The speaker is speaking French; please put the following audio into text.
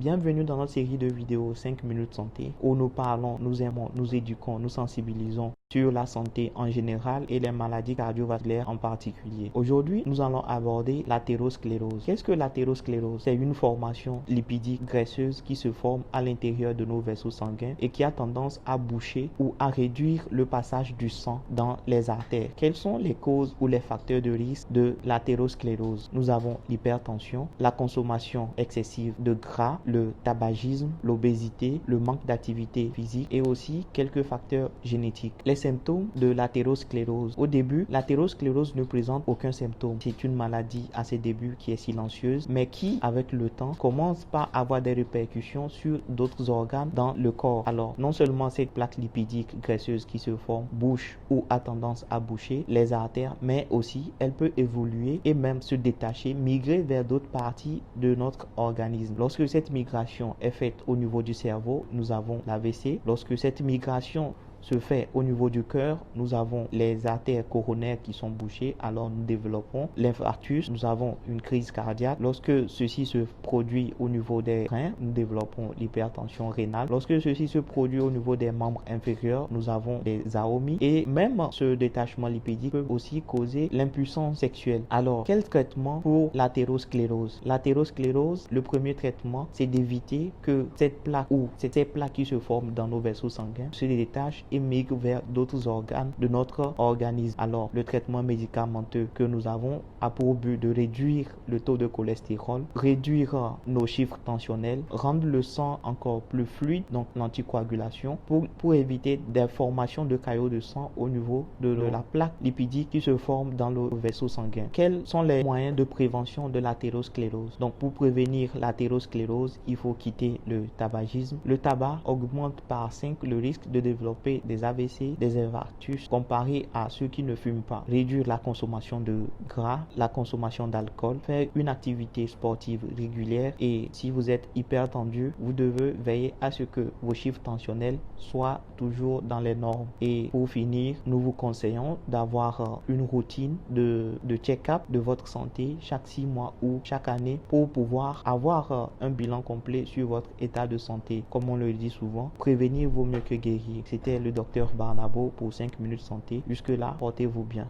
Bienvenue dans notre série de vidéos 5 minutes santé où nous parlons, nous aimons, nous éduquons, nous sensibilisons sur la santé en général et les maladies cardiovasculaires en particulier. Aujourd'hui, nous allons aborder l'athérosclérose. Qu'est-ce que l'athérosclérose? C'est une formation lipidique graisseuse qui se forme à l'intérieur de nos vaisseaux sanguins et qui a tendance à boucher ou à réduire le passage du sang dans les artères. Quelles sont les causes ou les facteurs de risque de l'athérosclérose? Nous avons l'hypertension, la consommation excessive de gras, le tabagisme, l'obésité, le manque d'activité physique et aussi quelques facteurs génétiques. Les symptômes de l'athérosclérose. Au début, l'athérosclérose ne présente aucun symptôme. C'est une maladie à ses débuts qui est silencieuse, mais qui, avec le temps, commence par avoir des répercussions sur d'autres organes dans le corps. Alors, non seulement cette plaque lipidique graisseuse qui se forme bouche ou a tendance à boucher les artères, mais aussi elle peut évoluer et même se détacher, migrer vers d'autres parties de notre organisme. Lorsque cette migration est faite au niveau du cerveau, nous avons l'AVC. Lorsque cette migration se fait au niveau du cœur, nous avons les artères coronaires qui sont bouchées, alors nous développons l'infarctus, nous avons une crise cardiaque. Lorsque ceci se produit au niveau des reins, nous développons l'hypertension rénale. Lorsque ceci se produit au niveau des membres inférieurs, nous avons des aomies et même ce détachement lipidique peut aussi causer l'impuissance sexuelle. Alors, quel traitement pour l'athérosclérose? L'athérosclérose, le premier traitement, c'est d'éviter que cette plaque ou ces plaques qui se forment dans nos vaisseaux sanguins se détachent et migre vers d'autres organes de notre organisme. Alors, le traitement médicamenteux que nous avons a pour but de réduire le taux de cholestérol, réduire nos chiffres tensionnels, rendre le sang encore plus fluide, donc l'anticoagulation, pour éviter des formations de caillots de sang au niveau de la plaque lipidique qui se forme dans le vaisseau sanguin. Quels sont les moyens de prévention de l'athérosclérose? Donc, pour prévenir l'athérosclérose, il faut quitter le tabagisme. Le tabac augmente par 5 le risque de développer des AVC, des infarctus comparé à ceux qui ne fument pas. Réduire la consommation de gras, la consommation d'alcool, faire une activité sportive régulière et si vous êtes hypertendu, vous devez veiller à ce que vos chiffres tensionnels soient toujours dans les normes. Et pour finir, nous vous conseillons d'avoir une routine de check-up de votre santé chaque 6 mois ou chaque année pour pouvoir avoir un bilan complet sur votre état de santé. Comme on le dit souvent, prévenir vaut mieux que guérir. C'était le docteur Barnabo pour 5 minutes santé. Jusque-là, portez-vous bien.